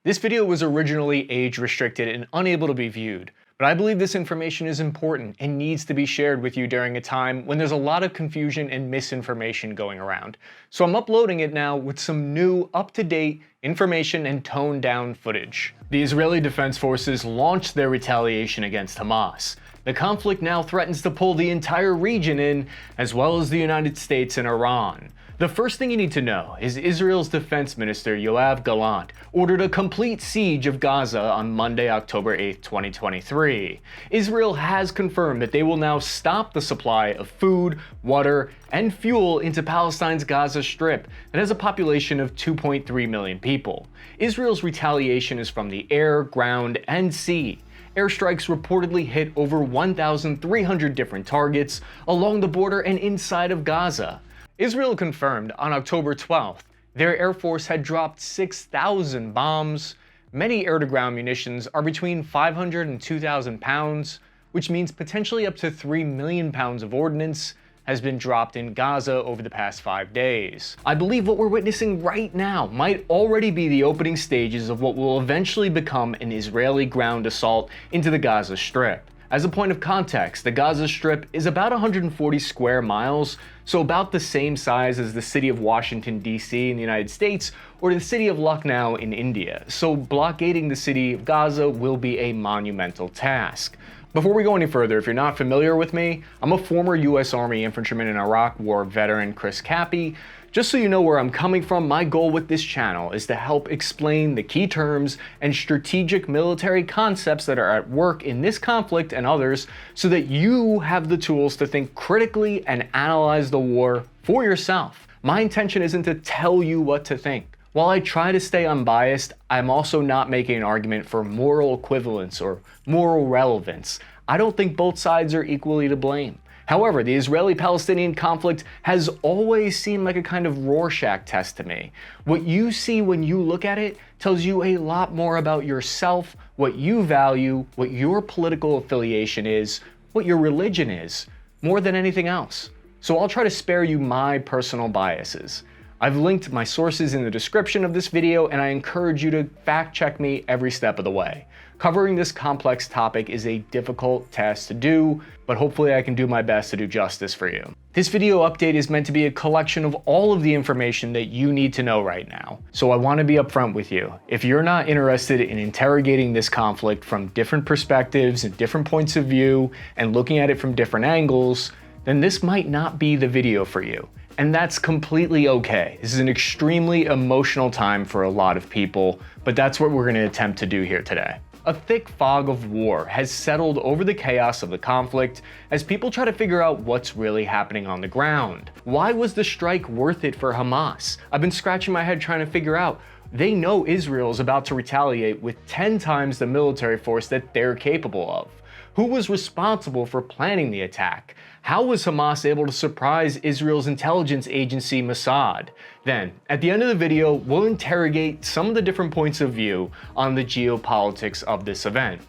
This video was originally age restricted and unable to be viewed, but I believe this information is important and needs to be shared with you during a time when there's a lot of confusion and misinformation going around. So I'm uploading it now with some new, up-to-date information and toned-down footage. The Israeli Defense Forces launched their retaliation against Hamas. The conflict now threatens to pull the entire region in, as well as the United States and Iran. The first thing you need to know is Israel's Defense Minister Yoav Gallant ordered a complete siege of Gaza on Monday, October 8, 2023. Israel has confirmed that they will now stop the supply of food, water, and fuel into Palestine's Gaza Strip that has a population of 2.3 million people. Israel's retaliation is from the air, ground, and sea. Airstrikes reportedly hit over 1,300 different targets along the border and inside of Gaza. Israel confirmed on October 12th their Air Force had dropped 6,000 bombs. Many air-to-ground munitions are between 500 and 2,000 pounds, which means potentially up to 3 million pounds of ordnance has been dropped in Gaza over the past 5 days. I believe what we're witnessing right now might already be the opening stages of what will eventually become an Israeli ground assault into the Gaza Strip. As a point of context, the Gaza Strip is about 140 square miles, so about the same size as the city of Washington, D.C. in the United States, or the city of Lucknow in India, so blockading the city of Gaza will be a monumental task. Before we go any further, if you're not familiar with me, I'm a former U.S. Army infantryman and Iraq War veteran, Cappy. Just so you know where I'm coming from, my goal with this channel is to help explain the key terms and strategic military concepts that are at work in this conflict and others, so that you have the tools to think critically and analyze the war for yourself. My intention isn't to tell you what to think. While I try to stay unbiased, I'm also not making an argument for moral equivalence or moral relevance. I don't think both sides are equally to blame. However, the Israeli-Palestinian conflict has always seemed like a kind of Rorschach test to me. What you see when you look at it tells you a lot more about yourself, what you value, what your political affiliation is, what your religion is, more than anything else. So I'll try to spare you my personal biases. I've linked my sources in the description of this video, and I encourage you to fact check me every step of the way. Covering this complex topic is a difficult task to do, but hopefully I can do my best to do justice for you. This video update is meant to be a collection of all of the information that you need to know right now. So I want to be upfront with you. If you're not interested in interrogating this conflict from different perspectives and different points of view and looking at it from different angles, then this might not be the video for you. And that's completely okay. This is an extremely emotional time for a lot of people, but that's what we're going to attempt to do here today. A thick fog of war has settled over the chaos of the conflict as people try to figure out what's really happening on the ground. Why was the strike worth it for Hamas? I've been scratching my head trying to figure out. They know Israel is about to retaliate with 10 times the military force that they're capable of. Who was responsible for planning the attack? How was Hamas able to surprise Israel's intelligence agency Mossad? Then, at the end of the video, we'll interrogate some of the different points of view on the geopolitics of this event.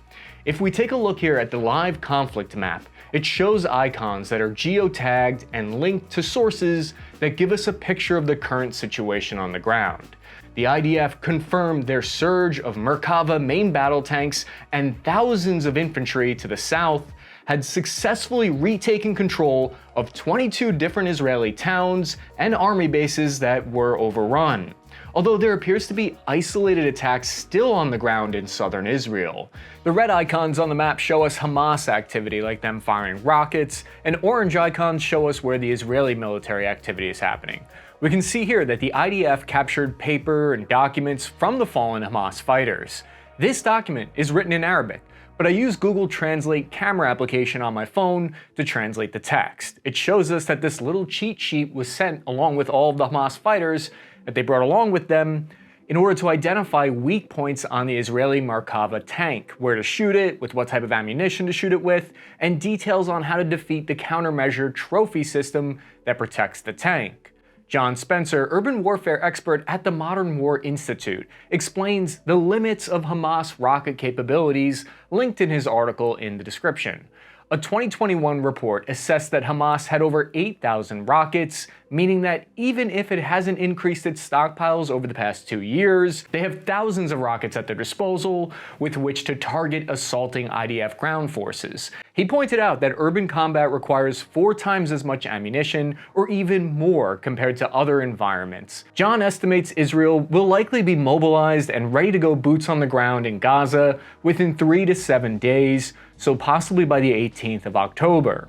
If we take a look here at the live conflict map, it shows icons that are geotagged and linked to sources that give us a picture of the current situation on the ground. The IDF confirmed their surge of Merkava main battle tanks and thousands of infantry to the south had successfully retaken control of 22 different Israeli towns and army bases that were overrun. Although there appears to be isolated attacks still on the ground in southern Israel. The red icons on the map show us Hamas activity, like them firing rockets, and orange icons show us where the Israeli military activity is happening. We can see here that the IDF captured paper and documents from the fallen Hamas fighters. This document is written in Arabic, but I use Google Translate camera application on my phone to translate the text. It shows us that this little cheat sheet was sent along with all of the Hamas fighters that they brought along with them in order to identify weak points on the Israeli Merkava tank, where to shoot it, with what type of ammunition to shoot it with, and details on how to defeat the countermeasure trophy system that protects the tank. John Spencer, urban warfare expert at the Modern War Institute, explains the limits of Hamas rocket capabilities linked in his article in the description. A 2021 report assessed that Hamas had over 8,000 rockets, meaning that even if it hasn't increased its stockpiles over the past 2 years, they have thousands of rockets at their disposal with which to target assaulting IDF ground forces. He pointed out that urban combat requires 4 times as much ammunition, or even more compared to other environments. John estimates Israel will likely be mobilized and ready to go boots on the ground in Gaza within 3 to 7 days, so possibly by the 18th of October.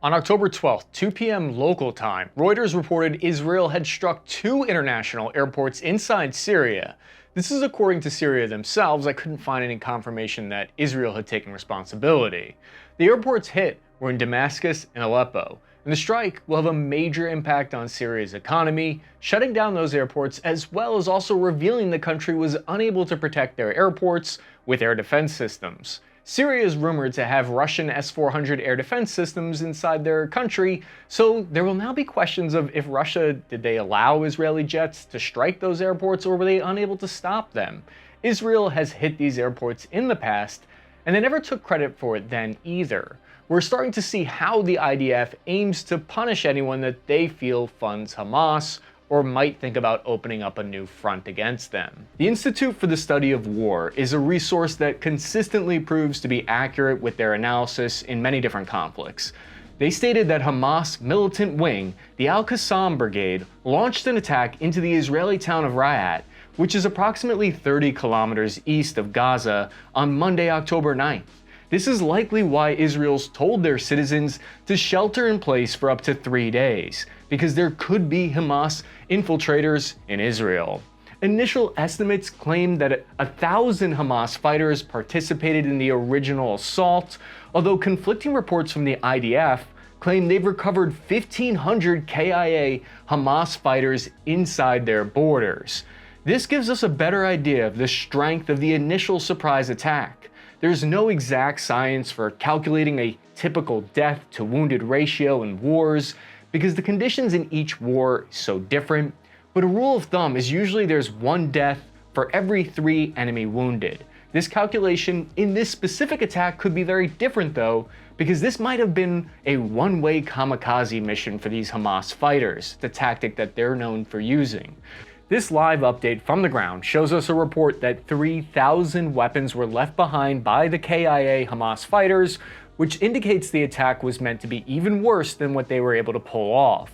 On October 12th, 2 p.m. local time, Reuters reported Israel had struck 2 international airports inside Syria. This is according to Syria themselves. I couldn't find any confirmation that Israel had taken responsibility. The airports hit were in Damascus and Aleppo, and the strike will have a major impact on Syria's economy, shutting down those airports as well as also revealing the country was unable to protect their airports with air defense systems. Syria is rumored to have Russian S-400 air defense systems inside their country, so there will now be questions of if Russia, did they allow Israeli jets to strike those airports, or were they unable to stop them? Israel has hit these airports in the past, and they never took credit for it then either. We're starting to see how the IDF aims to punish anyone that they feel funds Hamas, or might think about opening up a new front against them. The Institute for the Study of War is a resource that consistently proves to be accurate with their analysis in many different conflicts. They stated that Hamas militant wing, the Al-Qassam Brigade, launched an attack into the Israeli town of Rayat, which is approximately 30 kilometers east of Gaza, on Monday, October 9th. This is likely why Israel's told their citizens to shelter in place for up to 3 days, because there could be Hamas infiltrators in Israel. Initial estimates claim that 1,000 Hamas fighters participated in the original assault, although conflicting reports from the IDF claim they've recovered 1,500 KIA Hamas fighters inside their borders. This gives us a better idea of the strength of the initial surprise attack. There's no exact science for calculating a typical death to wounded ratio in wars, because the conditions in each war are so different, but a rule of thumb is usually there's 1 death for every 3 enemy wounded. This calculation in this specific attack could be very different though, because this might have been a one-way kamikaze mission for these Hamas fighters, the tactic that they're known for using. This live update from the ground shows us a report that 3,000 weapons were left behind by the KIA Hamas fighters, which indicates the attack was meant to be even worse than what they were able to pull off.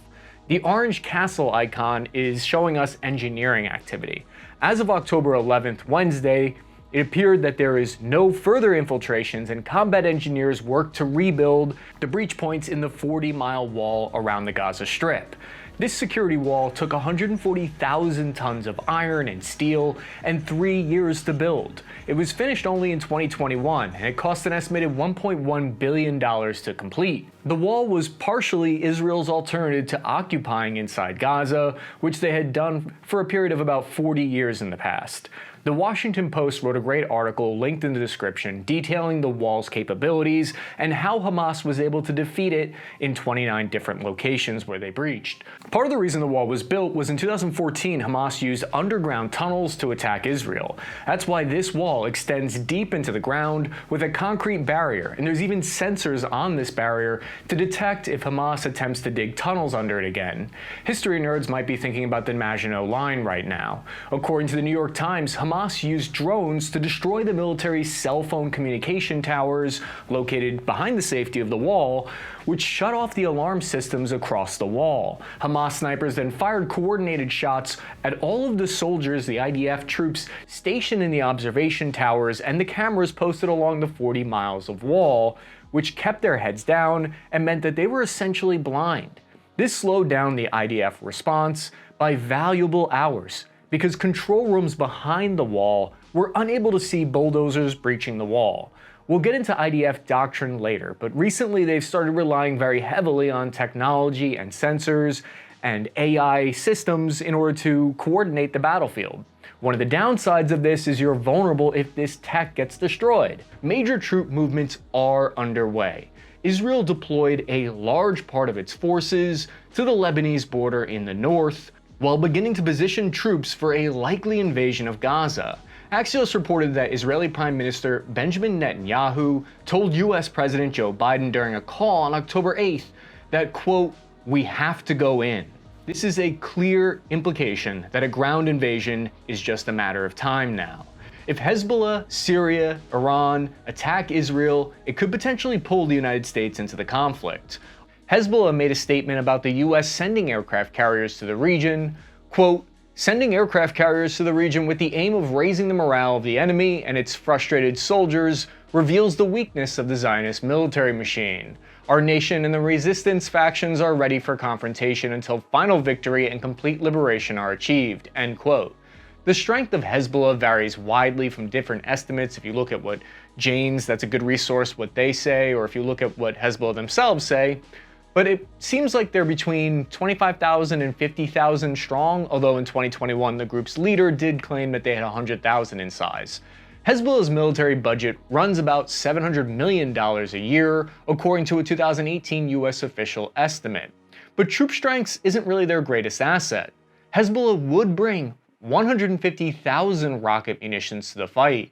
The orange castle icon is showing us engineering activity. As of October 11th, Wednesday, it appeared that there is no further infiltrations and combat engineers work to rebuild the breach points in the 40-mile wall around the Gaza Strip. This security wall took 140,000 tons of iron and steel and 3 years to build. It was finished only in 2021, and it cost an estimated $1.1 billion to complete. The wall was partially Israel's alternative to occupying inside Gaza, which they had done for a period of about 40 years in the past. The Washington Post wrote a great article linked in the description detailing the wall's capabilities and how Hamas was able to defeat it in 29 different locations where they breached. Part of the reason the wall was built was in 2014 Hamas used underground tunnels to attack Israel. That's why this wall extends deep into the ground with a concrete barrier, and there's even sensors on this barrier to detect if Hamas attempts to dig tunnels under it again. History nerds might be thinking about the Maginot Line right now. According to the New York Times, Hamas used drones to destroy the military's cell phone communication towers located behind the safety of the wall, which shut off the alarm systems across the wall. Hamas snipers then fired coordinated shots at all of the soldiers, the IDF troops stationed in the observation towers, and the cameras posted along the 40 miles of wall, which kept their heads down and meant that they were essentially blind. This slowed down the IDF response by valuable hours, because control rooms behind the wall were unable to see bulldozers breaching the wall. We'll get into IDF doctrine later, but recently they've started relying very heavily on technology and sensors and AI systems in order to coordinate the battlefield. One of the downsides of this is you're vulnerable if this tech gets destroyed. Major troop movements are underway. Israel deployed a large part of its forces to the Lebanese border in the north, while beginning to position troops for a likely invasion of Gaza. Axios reported that Israeli Prime Minister Benjamin Netanyahu told US President Joe Biden during a call on October 8th that, quote, "We have to go in." This is a clear implication that a ground invasion is just a matter of time now. If Hezbollah, Syria, Iran attack Israel, it could potentially pull the United States into the conflict. Hezbollah made a statement about the US sending aircraft carriers to the region, quote, "Sending aircraft carriers to the region with the aim of raising the morale of the enemy and its frustrated soldiers reveals the weakness of the Zionist military machine. Our nation and the resistance factions are ready for confrontation until final victory and complete liberation are achieved," end quote. The strength of Hezbollah varies widely from different estimates. If you look at what Jane's, that's a good resource, what they say, or if you look at what Hezbollah themselves say. But it seems like they're between 25,000 and 50,000 strong, although in 2021 the group's leader did claim that they had 100,000 in size. Hezbollah's military budget runs about $700 million a year, according to a 2018 US official estimate. But troop strength isn't really their greatest asset. Hezbollah would bring 150,000 rocket munitions to the fight,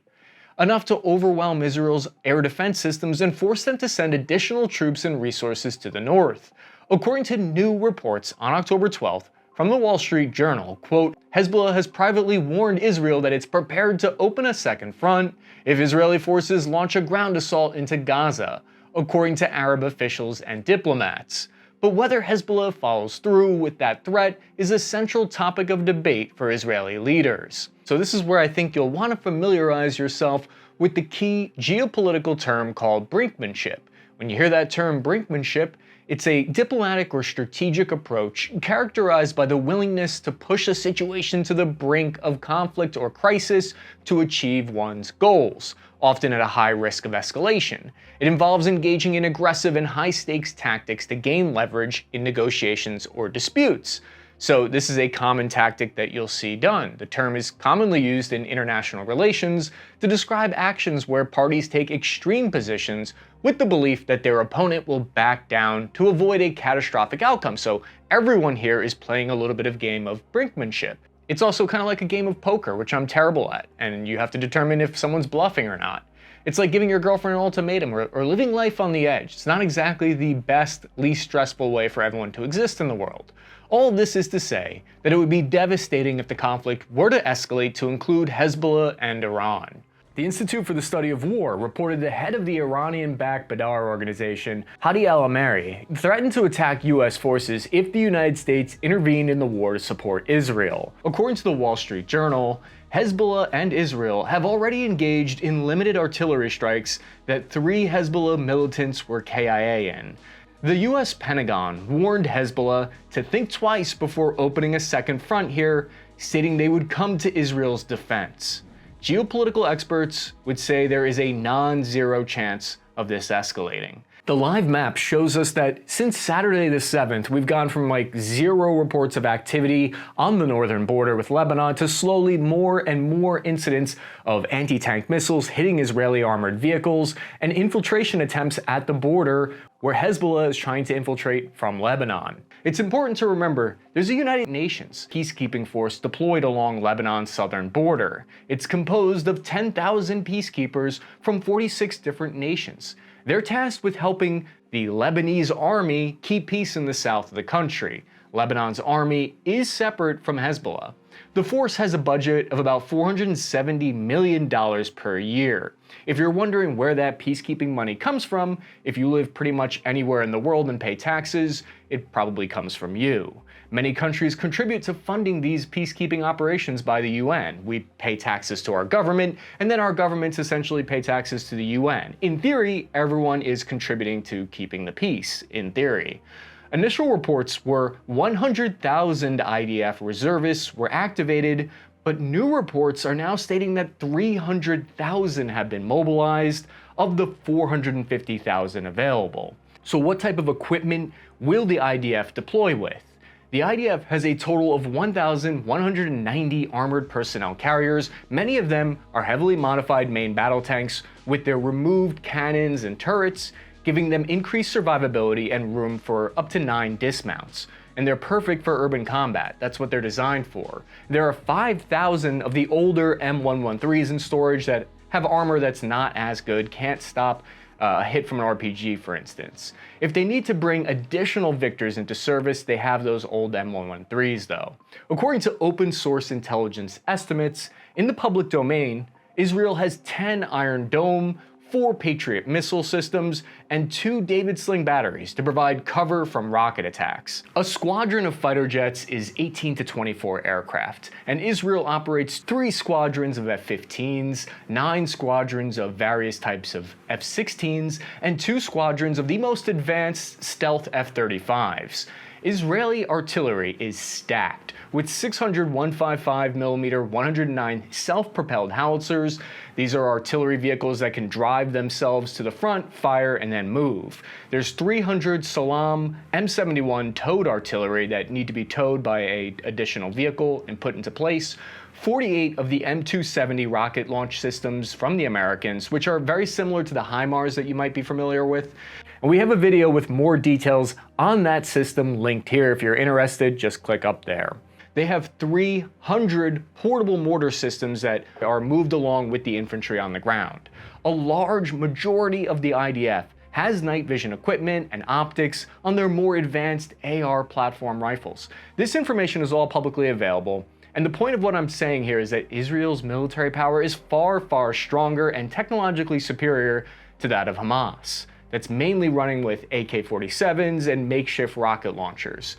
enough to overwhelm Israel's air defense systems and force them to send additional troops and resources to the north. According to new reports on October 12th from the Wall Street Journal, quote, "Hezbollah has privately warned Israel that it's prepared to open a second front if Israeli forces launch a ground assault into Gaza," according to Arab officials and diplomats. But whether Hezbollah follows through with that threat is a central topic of debate for Israeli leaders. So this is where I think you'll want to familiarize yourself with the key geopolitical term called brinkmanship. When you hear that term brinkmanship, it's a diplomatic or strategic approach characterized by the willingness to push a situation to the brink of conflict or crisis to achieve one's goals, often at a high risk of escalation. It involves engaging in aggressive and high-stakes tactics to gain leverage in negotiations or disputes. So this is a common tactic that you'll see done. The term is commonly used in international relations to describe actions where parties take extreme positions with the belief that their opponent will back down to avoid a catastrophic outcome. So everyone here is playing a little bit of game of brinkmanship. It's also kind of like a game of poker, which I'm terrible at, and you have to determine if someone's bluffing or not. It's like giving your girlfriend an ultimatum or living life on the edge. It's not exactly the best, least stressful way for everyone to exist in the world. All of this is to say that it would be devastating if the conflict were to escalate to include Hezbollah and Iran. The Institute for the Study of War reported the head of the Iranian-backed Badr organization, Hadi al-Amiri, threatened to attack US forces if the United States intervened in the war to support Israel. According to the Wall Street Journal, Hezbollah and Israel have already engaged in limited artillery strikes that 3 Hezbollah militants were KIA in. The US Pentagon warned Hezbollah to think twice before opening a second front here, stating they would come to Israel's defense. Geopolitical experts would say there is a non-zero chance of this escalating. The live map shows us that since Saturday the 7th, we've gone from like 0 reports of activity on the northern border with Lebanon to slowly more and more incidents of anti-tank missiles hitting Israeli armored vehicles and infiltration attempts at the border where Hezbollah is trying to infiltrate from Lebanon. It's important to remember there's a United Nations peacekeeping force deployed along Lebanon's southern border. It's composed of 10,000 peacekeepers from 46 different nations. They're tasked with helping the Lebanese army keep peace in the south of the country. Lebanon's army is separate from Hezbollah. The force has a budget of about $470 million per year. If you're wondering where that peacekeeping money comes from, if you live pretty much anywhere in the world and pay taxes, it probably comes from you. Many countries contribute to funding these peacekeeping operations by the UN. We pay taxes to our government, and then our governments essentially pay taxes to the UN. In theory, everyone is contributing to keeping the peace, in theory. Initial reports were 100,000 IDF reservists were activated, but new reports are now stating that 300,000 have been mobilized of the 450,000 available. So what type of equipment will the IDF deploy with? The IDF has a total of 1,190 armored personnel carriers. Many of them are heavily modified main battle tanks with their removed cannons and turrets, giving them increased survivability and room for up to 9 dismounts. and they're perfect for urban combat. That's what they're designed for. There are 5,000 of the older M113s in storage that have armor that's not as good, can't stop a hit from an RPG, for instance. If they need to bring additional Victors into service, they have those old M113s though. According to open source intelligence estimates, in the public domain, Israel has 10 Iron Dome, 4 Patriot missile systems, and 2 David Sling batteries to provide cover from rocket attacks. A squadron of fighter jets is 18 to 24 aircraft, and Israel operates 3 squadrons of F-15s, 9 squadrons of various types of F-16s, and 2 squadrons of the most advanced stealth F-35s. Israeli artillery is stacked, with 600 155mm 109 self-propelled howitzers. These are artillery vehicles that can drive themselves to the front, fire, and then move. There's 300 Salam M71 towed artillery that need to be towed by an additional vehicle and put into place. 48 of the M270 rocket launch systems from the Americans, which are very similar to the HIMARS that you might be familiar with. And we have a video with more details on that system linked here. If you're interested, just click up there. They have 300 portable mortar systems that are moved along with the infantry on the ground. A large majority of the IDF has night vision equipment and optics on their more advanced AR platform rifles. This information is all publicly available. And the point of what I'm saying here is that Israel's military power is far, far stronger and technologically superior to that of Hamas. That's mainly running with AK-47s and makeshift rocket launchers.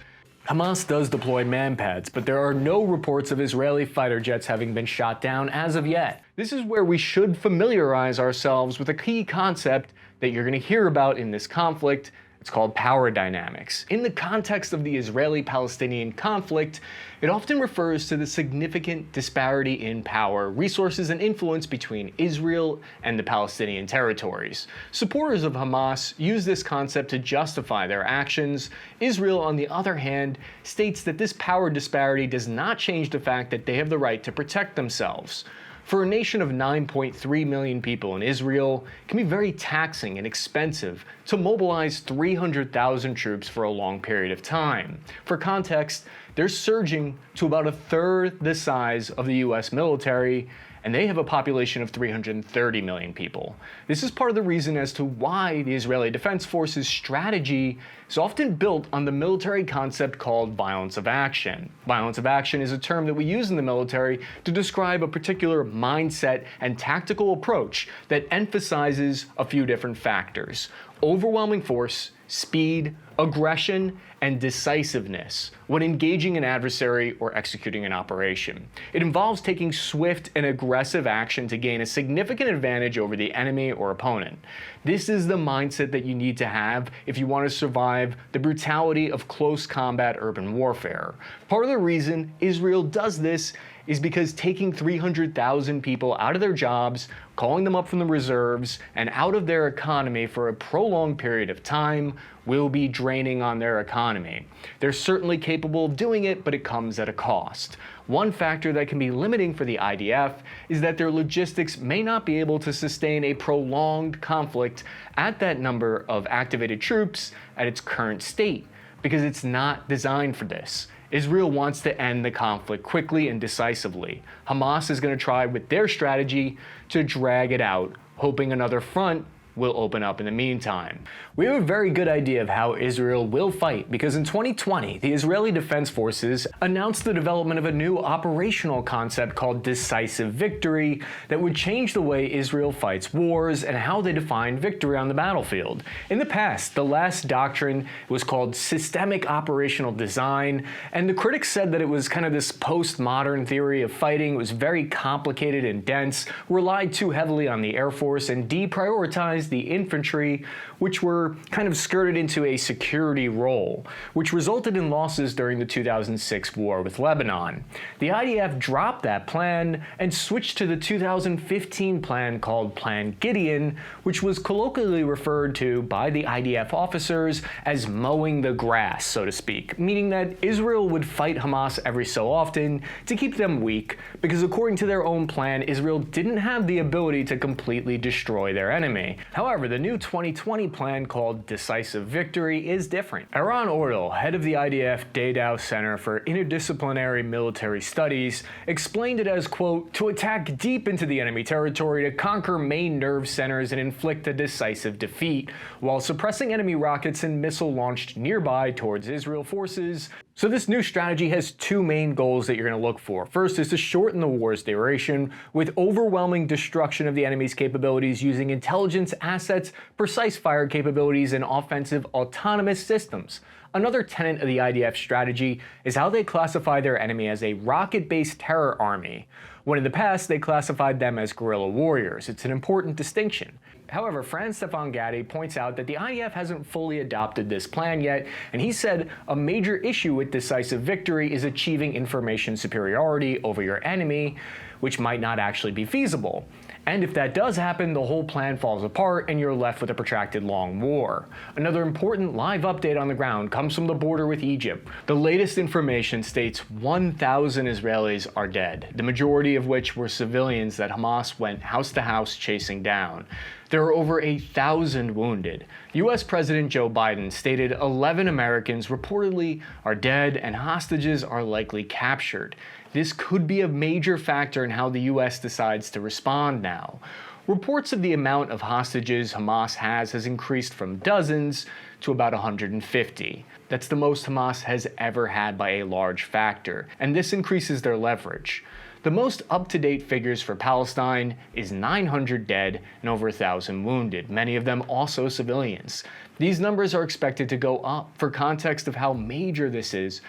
Hamas does deploy man-pads, but there are no reports of Israeli fighter jets having been shot down as of yet. This is where we should familiarize ourselves with a key concept that you're going to hear about in this conflict. It's called power dynamics. In the context of the Israeli-Palestinian conflict, it often refers to the significant disparity in power, resources, and influence between Israel and the Palestinian territories. Supporters of Hamas use this concept to justify their actions. Israel, on the other hand, states that this power disparity does not change the fact that they have the right to protect themselves. For a nation of 9.3 million people in Israel, it can be very taxing and expensive to mobilize 300,000 troops for a long period of time. For context, they're surging to about a third the size of the US military, and they have a population of 330 million people. This is part of the reason as to why the Israeli Defense Forces strategy is often built on the military concept called violence of action. Violence of action is a term that we use in the military to describe a particular mindset and tactical approach that emphasizes a few different factors: overwhelming force, speed, aggression, and decisiveness when engaging an adversary or executing an operation. It involves taking swift and aggressive action to gain a significant advantage over the enemy or opponent. This is the mindset that you need to have if you want to survive the brutality of close combat urban warfare. Part of the reason Israel does this is because taking 300,000 people out of their jobs, calling them up from the reserves, and out of their economy for a prolonged period of time will be draining on their economy. They're certainly capable of doing it, but it comes at a cost. One factor that can be limiting for the IDF is that their logistics may not be able to sustain a prolonged conflict at that number of activated troops at its current state, because it's not designed for this. Israel wants to end the conflict quickly and decisively. Hamas is going to try with their strategy to drag it out, hoping another front will open up in the meantime. We have a very good idea of how Israel will fight because in 2020, the Israeli Defense Forces announced the development of a new operational concept called decisive victory that would change the way Israel fights wars and how they define victory on the battlefield. In the past, the last doctrine was called systemic operational design, and the critics said that it was kind of this postmodern theory of fighting. It was very complicated and dense, relied too heavily on the Air Force, and deprioritized the infantry, which were kind of skirted into a security role, which resulted in losses during the 2006 war with Lebanon. The IDF dropped that plan and switched to the 2015 plan called Plan Gideon, which was colloquially referred to by the IDF officers as mowing the grass, so to speak, meaning that Israel would fight Hamas every so often to keep them weak, because according to their own plan, Israel didn't have the ability to completely destroy their enemy. However, the new 2020 plan called Decisive Victory is different. Eran Ordal, head of the IDF Daydow Center for Interdisciplinary Military Studies, explained it as, quote, to attack deep into the enemy territory to conquer main nerve centers and inflict a decisive defeat, while suppressing enemy rockets and missile launched nearby towards Israel forces. So this new strategy has two main goals that you're going to look for. First is to shorten the war's duration with overwhelming destruction of the enemy's capabilities using intelligence assets, precise fire capabilities, and offensive autonomous systems. Another tenet of the IDF strategy is how they classify their enemy as a rocket-based terror army, when in the past they classified them as guerrilla warriors. It's an important distinction. However, Franz-Stefan Gatti points out that the IDF hasn't fully adopted this plan yet, and he said a major issue with Decisive Victory is achieving information superiority over your enemy, which might not actually be feasible. And if that does happen, the whole plan falls apart and you're left with a protracted long war. Another important live update on the ground comes from the border with Egypt. The latest information states 1,000 Israelis are dead, the majority of which were civilians that Hamas went house to house chasing down. There are over 1,000 wounded. US President Joe Biden stated 11 Americans reportedly are dead and hostages are likely captured. This could be a major factor in how the US decides to respond now. Reports of the amount of hostages Hamas has increased from dozens to about 150. That's the most Hamas has ever had by a large factor, and this increases their leverage. The most up-to-date figures for Palestine is 900 dead and over 1,000 wounded, many of them also civilians. These numbers are expected to go up. For context of how major this is,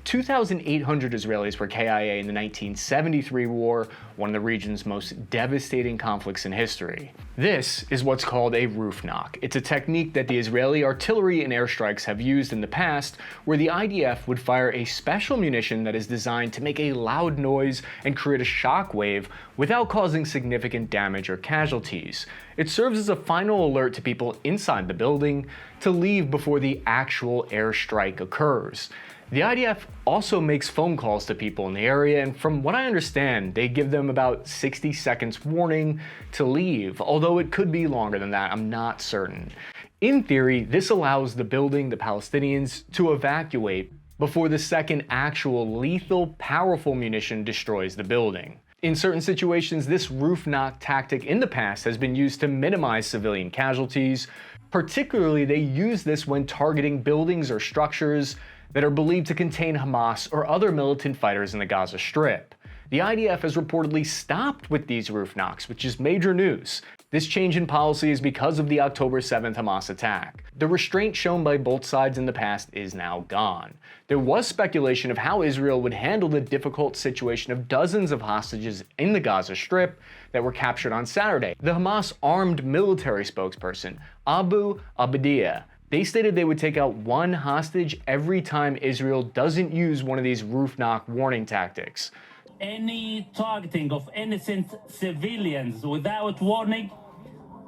2,800 Israelis were KIA in the 1973 war, one of the region's most devastating conflicts in history. This is what's called a roof knock. It's a technique that the Israeli artillery and airstrikes have used in the past, where the IDF would fire a special munition that is designed to make a loud noise and create a shock wave without causing significant damage or casualties. It serves as a final alert to people inside the building to leave before the actual airstrike occurs. The IDF also makes phone calls to people in the area, and from what I understand, they give them about 60 seconds warning to leave, although it could be longer than that, I'm not certain. In theory, this allows the building, the Palestinians, to evacuate before the second actual lethal, powerful munition destroys the building. In certain situations, this roof knock tactic in the past has been used to minimize civilian casualties. Particularly, they use this when targeting buildings or structures that are believed to contain Hamas or other militant fighters in the Gaza Strip. The IDF has reportedly stopped with these roof knocks, which is major news. This change in policy is because of the October 7th Hamas attack. The restraint shown by both sides in the past is now gone. There was speculation of how Israel would handle the difficult situation of dozens of hostages in the Gaza Strip that were captured on Saturday. The Hamas armed military spokesperson, Abu Abdiyah, they stated they would take out one hostage every time Israel doesn't use one of these roof knock warning tactics. Any targeting of innocent civilians without warning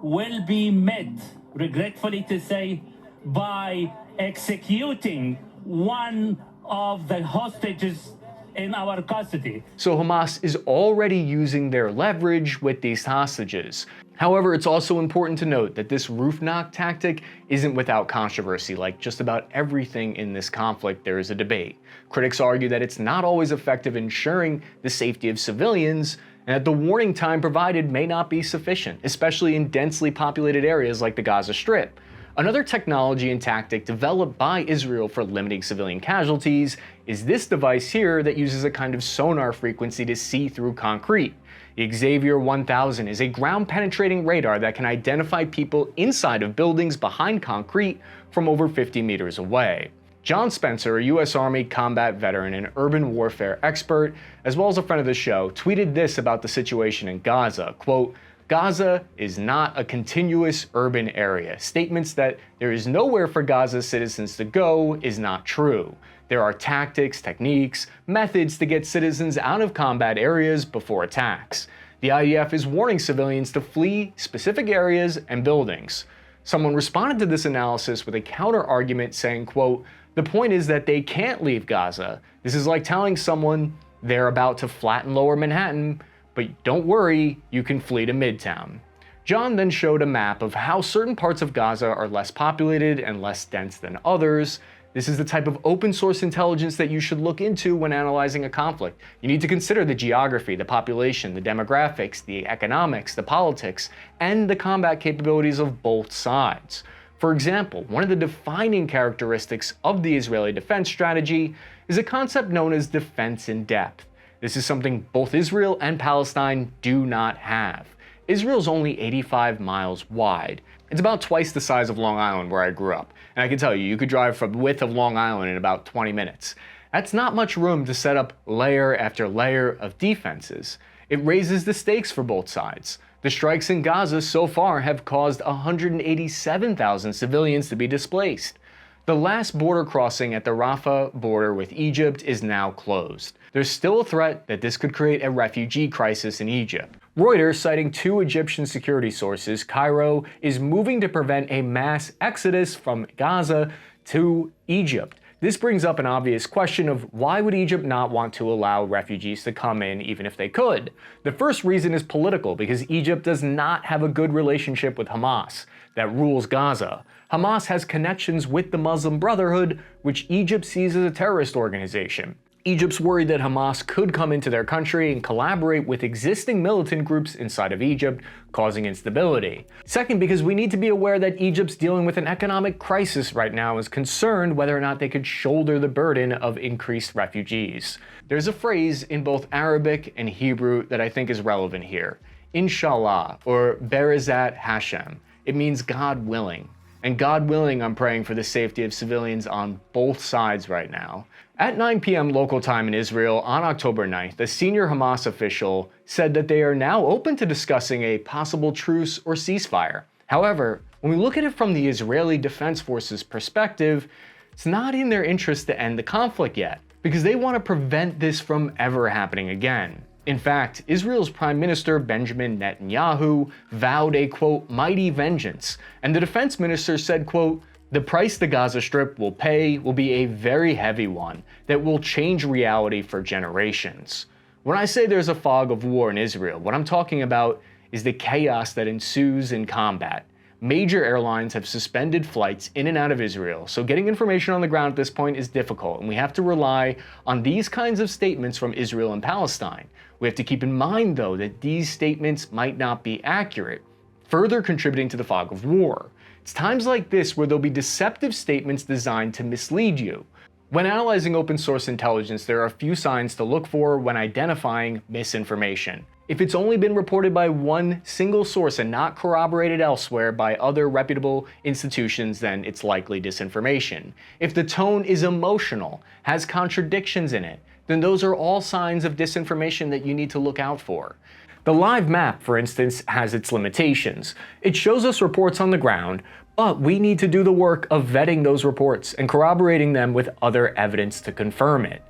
will be met, regretfully to say, by executing one of the hostages in our custody. So Hamas is already using their leverage with these hostages. However, it's also important to note that this roof knock tactic isn't without controversy. Like just about everything in this conflict, there is a debate. Critics argue that it's not always effective in ensuring the safety of civilians, and that the warning time provided may not be sufficient, especially in densely populated areas like the Gaza Strip. Another technology and tactic developed by Israel for limiting civilian casualties is this device here that uses a kind of sonar frequency to see through concrete. The Xavier 1000 is a ground-penetrating radar that can identify people inside of buildings behind concrete from over 50 meters away. John Spencer, a US Army combat veteran and urban warfare expert, as well as a friend of the show, tweeted this about the situation in Gaza, quote, Gaza is not a continuous urban area. Statements that there is nowhere for Gaza citizens to go is not true. There are tactics, techniques, methods to get citizens out of combat areas before attacks. The IDF is warning civilians to flee specific areas and buildings. Someone responded to this analysis with a counter-argument saying, quote, the point is that they can't leave Gaza. This is like telling someone they're about to flatten lower Manhattan, but don't worry, you can flee to Midtown. John then showed a map of how certain parts of Gaza are less populated and less dense than others. This is the type of open source intelligence that you should look into when analyzing a conflict. You need to consider the geography, the population, the demographics, the economics, the politics, and the combat capabilities of both sides. For example, one of the defining characteristics of the Israeli defense strategy is a concept known as defense in depth. This is something both Israel and Palestine do not have. Israel's only 85 miles wide. It's about twice the size of Long Island where I grew up, and I can tell you, you could drive from the width of Long Island in about 20 minutes. That's not much room to set up layer after layer of defenses. It raises the stakes for both sides. The strikes in Gaza so far have caused 187,000 civilians to be displaced. The last border crossing at the Rafah border with Egypt is now closed. There's still a threat that this could create a refugee crisis in Egypt. Reuters, citing two Egyptian security sources, Cairo is moving to prevent a mass exodus from Gaza to Egypt. This brings up an obvious question of why would Egypt not want to allow refugees to come in even if they could? The first reason is political, because Egypt does not have a good relationship with Hamas that rules Gaza. Hamas has connections with the Muslim Brotherhood, which Egypt sees as a terrorist organization. Egypt's worried that Hamas could come into their country and collaborate with existing militant groups inside of Egypt, causing instability. Second, because we need to be aware that Egypt's dealing with an economic crisis right now and is concerned whether or not they could shoulder the burden of increased refugees. There's a phrase in both Arabic and Hebrew that I think is relevant here. Inshallah, or Berizat Hashem. It means God willing. And God willing, I'm praying for the safety of civilians on both sides right now. At 9 p.m. local time in Israel on October 9th, a senior Hamas official said that they are now open to discussing a possible truce or ceasefire. However, when we look at it from the Israeli Defense Forces perspective, it's not in their interest to end the conflict yet, because they want to prevent this from ever happening again. In fact, Israel's Prime Minister Benjamin Netanyahu vowed a, quote, mighty vengeance, and the defense minister said, quote, the price the Gaza Strip will pay will be a very heavy one that will change reality for generations. When I say there's a fog of war in Israel, what I'm talking about is the chaos that ensues in combat. Major airlines have suspended flights in and out of Israel, so getting information on the ground at this point is difficult, and we have to rely on these kinds of statements from Israel and Palestine. We have to keep in mind, though, that these statements might not be accurate, further contributing to the fog of war. It's times like this where there'll be deceptive statements designed to mislead you. When analyzing open source intelligence, there are a few signs to look for when identifying misinformation. If it's only been reported by one single source and not corroborated elsewhere by other reputable institutions, then it's likely disinformation. If the tone is emotional, has contradictions in it, then those are all signs of disinformation that you need to look out for. The live map, for instance, has its limitations. It shows us reports on the ground, but we need to do the work of vetting those reports and corroborating them with other evidence to confirm it.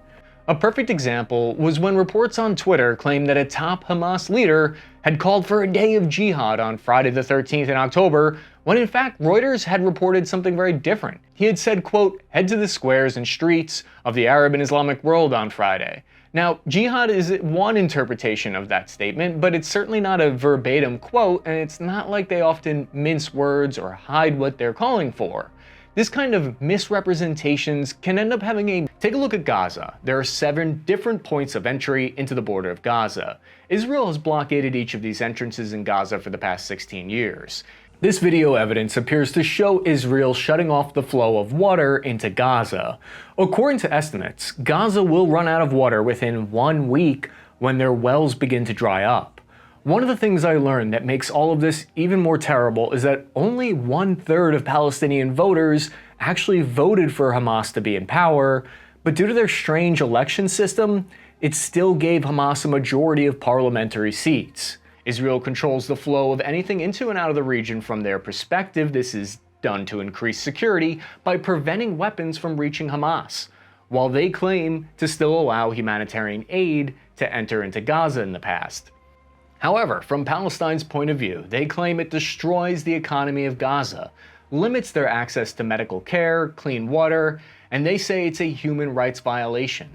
A perfect example was when reports on Twitter claimed that a top Hamas leader had called for a day of jihad on Friday the 13th in October, when in fact Reuters had reported something very different. He had said, quote, head to the squares and streets of the Arab and Islamic world on Friday. Now, jihad is one interpretation of that statement, but it's certainly not a verbatim quote, and it's not like they often mince words or hide what they're calling for. This kind of misrepresentations can end up having a... Take a look at Gaza. There are 7 different points of entry into the border of Gaza. Israel has blockaded each of these entrances in Gaza for the past 16 years. This video evidence appears to show Israel shutting off the flow of water into Gaza. According to estimates, Gaza will run out of water within 1 week when their wells begin to dry up. One of the things I learned that makes all of this even more terrible is that only 1/3 of Palestinian voters actually voted for Hamas to be in power, but due to their strange election system, it still gave Hamas a majority of parliamentary seats. Israel controls the flow of anything into and out of the region from their perspective. This is done to increase security by preventing weapons from reaching Hamas, while they claim to still allow humanitarian aid to enter into Gaza in the past. However, from Palestine's point of view, they claim it destroys the economy of Gaza, limits their access to medical care, clean water, and they say it's a human rights violation.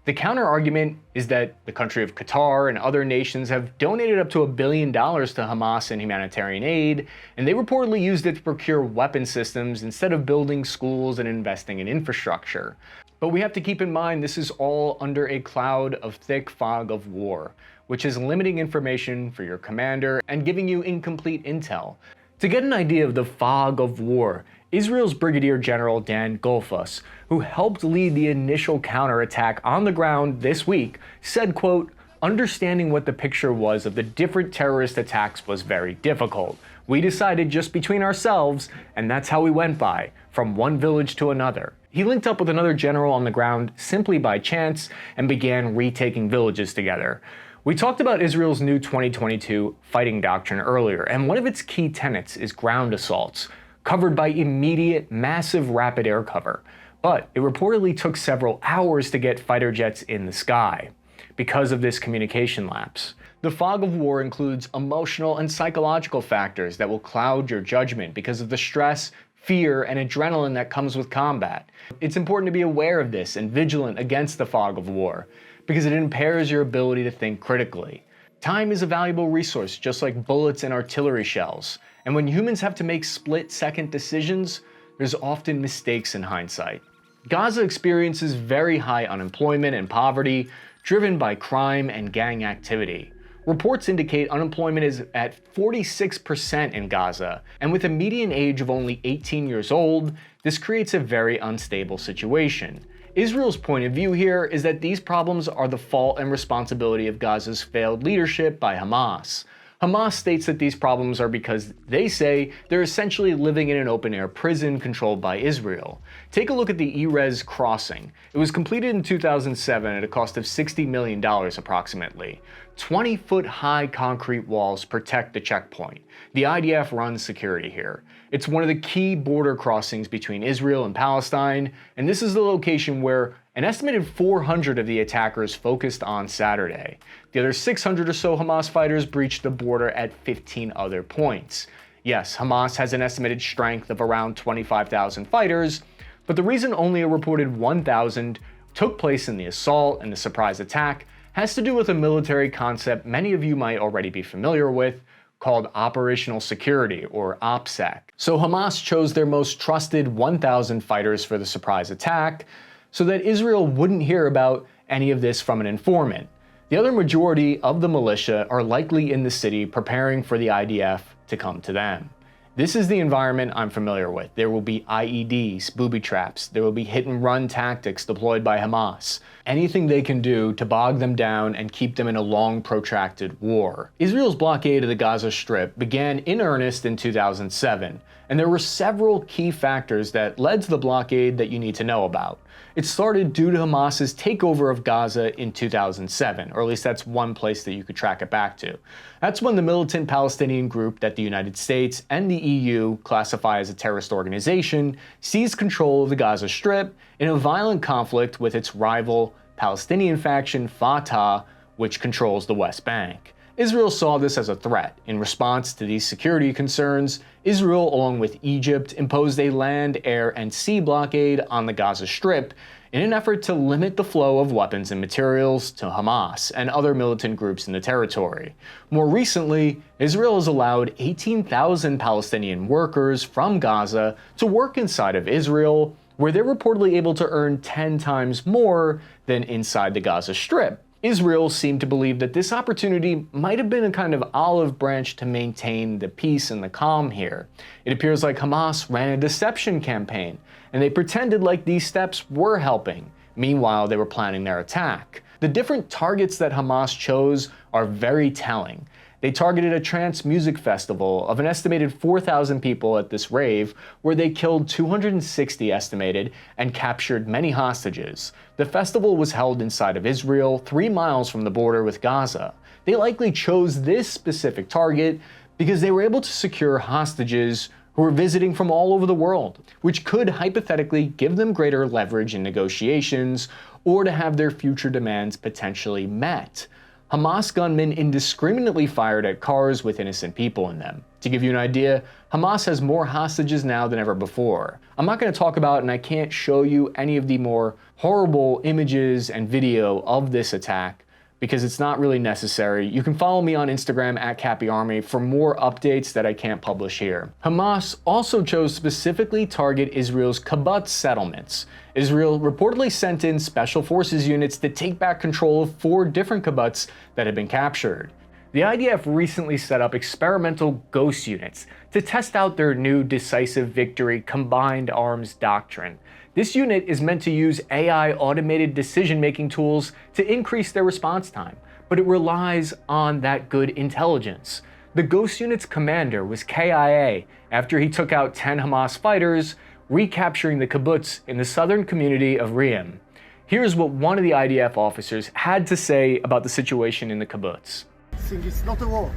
The counter-argument is that the country of Qatar and other nations have donated up to $1 billion to Hamas in humanitarian aid, and they reportedly used it to procure weapon systems instead of building schools and investing in infrastructure. But we have to keep in mind this is all under a cloud of thick fog of war, which is limiting information for your commander and giving you incomplete intel. To get an idea of the fog of war, Israel's Brigadier General Dan Goldfuss, who helped lead the initial counterattack on the ground this week, said, quote, "Understanding what the picture was of the different terrorist attacks was very difficult. We decided just between ourselves, and that's how we went by, from one village to another." He linked up with another general on the ground simply by chance and began retaking villages together. We talked about Israel's new 2022 fighting doctrine earlier, and one of its key tenets is ground assaults, covered by immediate, massive rapid air cover. But it reportedly took several hours to get fighter jets in the sky because of this communication lapse. The fog of war includes emotional and psychological factors that will cloud your judgment because of the stress, fear, and adrenaline that comes with combat. It's important to be aware of this and vigilant against the fog of war, because it impairs your ability to think critically. Time is a valuable resource, just like bullets and artillery shells. And when humans have to make split-second decisions, there's often mistakes in hindsight. Gaza experiences very high unemployment and poverty, driven by crime and gang activity. Reports indicate unemployment is at 46% in Gaza, and with a median age of only 18 years old, this creates a very unstable situation. Israel's point of view here is that these problems are the fault and responsibility of Gaza's failed leadership by Hamas. Hamas states that these problems are because they say they're essentially living in an open-air prison controlled by Israel. Take a look at the Erez crossing. It was completed in 2007 at a cost of $60 million approximately. 20-foot-high concrete walls protect the checkpoint. The IDF runs security here. It's one of the key border crossings between Israel and Palestine, and this is the location where an estimated 400 of the attackers focused on Saturday. The other 600 or so Hamas fighters breached the border at 15 other points. Yes, Hamas has an estimated strength of around 25,000 fighters, but the reason only a reported 1,000 took place in the assault and the surprise attack has to do with a military concept many of you might already be familiar with, called operational security, or OPSEC. So Hamas chose their most trusted 1,000 fighters for the surprise attack, so that Israel wouldn't hear about any of this from an informant. The other majority of the militia are likely in the city preparing for the IDF to come to them. This is the environment I'm familiar with. There will be IEDs, booby traps, there will be hit-and-run tactics deployed by Hamas. Anything they can do to bog them down and keep them in a long, protracted war. Israel's blockade of the Gaza Strip began in earnest in 2007, and there were several key factors that led to the blockade that you need to know about. It started due to Hamas's takeover of Gaza in 2007, or at least that's one place that you could track it back to. That's when the militant Palestinian group that the United States and the EU classify as a terrorist organization seized control of the Gaza Strip in a violent conflict with its rival Palestinian faction Fatah, which controls the West Bank. Israel saw this as a threat. In response to these security concerns, Israel, along with Egypt, imposed a land, air, and sea blockade on the Gaza Strip in an effort to limit the flow of weapons and materials to Hamas and other militant groups in the territory. More recently, Israel has allowed 18,000 Palestinian workers from Gaza to work inside of Israel, where they're reportedly able to earn 10 times more than inside the Gaza Strip. Israel seemed to believe that this opportunity might have been a kind of olive branch to maintain the peace and the calm here. It appears like Hamas ran a deception campaign, and they pretended like these steps were helping. Meanwhile, they were planning their attack. The different targets that Hamas chose are very telling. They targeted a trance music festival of an estimated 4,000 people at this rave, where they killed 260 estimated and captured many hostages. The festival was held inside of Israel, 3 miles from the border with Gaza. They likely chose this specific target because they were able to secure hostages who were visiting from all over the world, which could hypothetically give them greater leverage in negotiations or to have their future demands potentially met. Hamas gunmen indiscriminately fired at cars with innocent people in them. To give you an idea, Hamas has more hostages now than ever before. I'm not going to talk about and I can't show you any of the more horrible images and video of this attack because it's not really necessary. You can follow me on Instagram at Cappy Army for more updates that I can't publish here. Hamas also chose specifically target Israel's kibbutz settlements. Israel reportedly sent in special forces units to take back control of 4 different kibbutz that had been captured. The IDF recently set up experimental ghost units to test out their new decisive victory combined arms doctrine. This unit is meant to use AI automated decision-making tools to increase their response time, but it relies on that good intelligence. The ghost unit's commander was KIA after he took out 10 Hamas fighters, recapturing the kibbutz in the southern community of Reem. Here's what one of the IDF officers had to say about the situation in the kibbutz. It's not a war.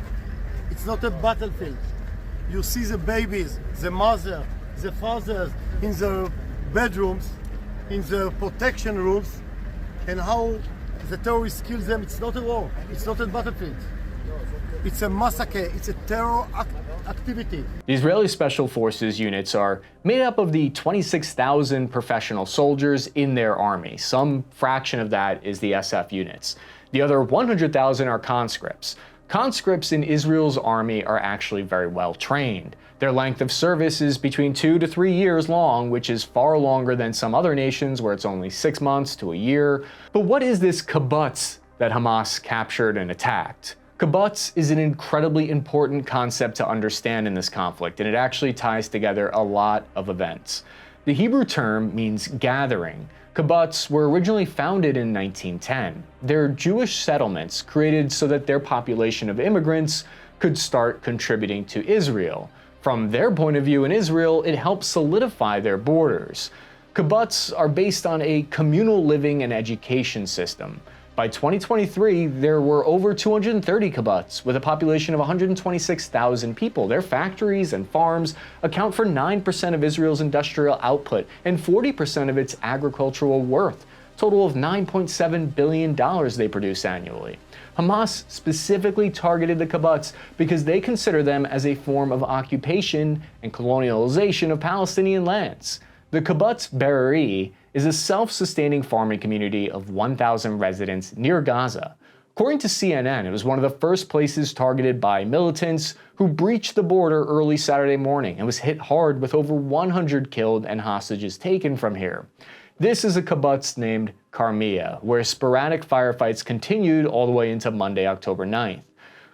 It's not a battlefield. You see the babies, the mother, the fathers in the bedrooms, in the protection rooms, and how the terrorists kill them. It's not a war. It's not a battlefield. It's a massacre. It's a terror activity. The Israeli Special Forces units are made up of the 26,000 professional soldiers in their army. Some fraction of that is the SF units. The other 100,000 are conscripts. Conscripts in Israel's army are actually very well trained. Their length of service is between 2 to 3 years long, which is far longer than some other nations where it's only 6 months to a year. But what is this kibbutz that Hamas captured and attacked? Kibbutz is an incredibly important concept to understand in this conflict, and it actually ties together a lot of events. The Hebrew term means gathering. Kibbutz were originally founded in 1910. They're Jewish settlements created so that their population of immigrants could start contributing to Israel. From their point of view in Israel, it helped solidify their borders. Kibbutz are based on a communal living and education system. By 2023, there were over 230 kibbutz with a population of 126,000 people. Their factories and farms account for 9% of Israel's industrial output and 40% of its agricultural worth, a total of $9.7 billion they produce annually. Hamas specifically targeted the kibbutz because they consider them as a form of occupation and colonialization of Palestinian lands. The kibbutz Be'eri is a self-sustaining farming community of 1,000 residents near Gaza. According to CNN, it was one of the first places targeted by militants who breached the border early Saturday morning and was hit hard with over 100 killed and hostages taken from here. This is a kibbutz named Carmia, where sporadic firefights continued all the way into Monday, October 9th.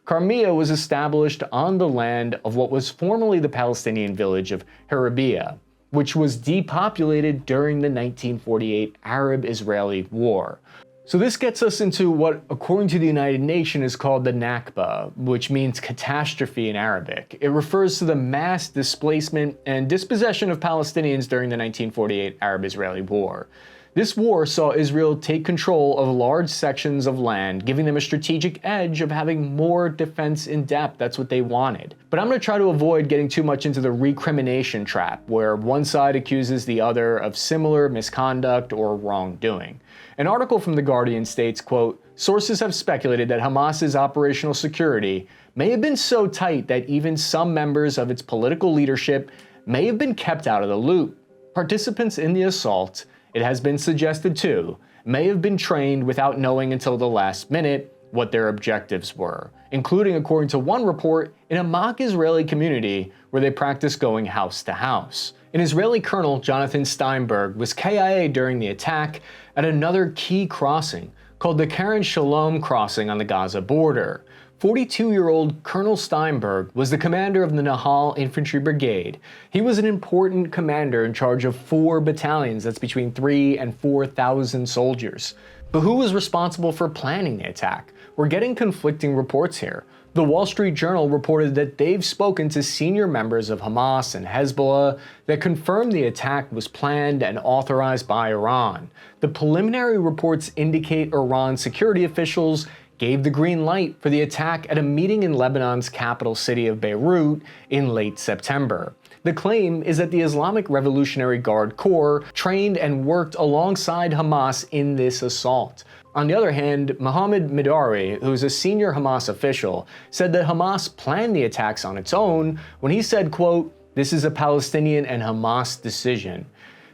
Carmia was established on the land of what was formerly the Palestinian village of Harabia, which was depopulated during the 1948 Arab-Israeli War. So this gets us into what, according to the United Nations, is called the Nakba, which means catastrophe in Arabic. It refers to the mass displacement and dispossession of Palestinians during the 1948 Arab-Israeli War. This war saw Israel take control of large sections of land, giving them a strategic edge of having more defense in depth. That's what they wanted. But I'm going to try to avoid getting too much into the recrimination trap, where one side accuses the other of similar misconduct or wrongdoing. An article from The Guardian states, quote, "Sources have speculated that Hamas's operational security may have been so tight that even some members of its political leadership may have been kept out of the loop. Participants in the assault, it has been suggested too, may have been trained without knowing until the last minute what their objectives were, including, according to one report, in a mock Israeli community where they practice going house to house. An Israeli colonel, Jonathan Steinberg, was KIA during the attack at another key crossing called the Keren Shalom crossing on the Gaza border. 42-year-old Colonel Steinberg was the commander of the Nahal Infantry Brigade. He was an important commander in charge of 4 battalions, that's between 3,000 and 4,000 soldiers. But who was responsible for planning the attack? We're getting conflicting reports here. The Wall Street Journal reported that they've spoken to senior members of Hamas and Hezbollah that confirmed the attack was planned and authorized by Iran. The preliminary reports indicate Iran security officials gave the green light for the attack at a meeting in Lebanon's capital city of Beirut in late September. The claim is that the Islamic Revolutionary Guard Corps trained and worked alongside Hamas in this assault. On the other hand, Mohammed Midari, who is a senior Hamas official, said that Hamas planned the attacks on its own when he said, quote, "This is a Palestinian and Hamas decision."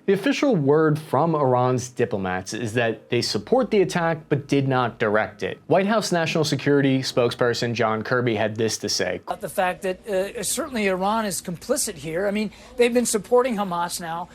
The official word from Iran's diplomats is that they support the attack but did not direct it. White House National Security spokesperson John Kirby had this to say. The fact that certainly Iran is complicit here. I mean, they've been supporting Hamas now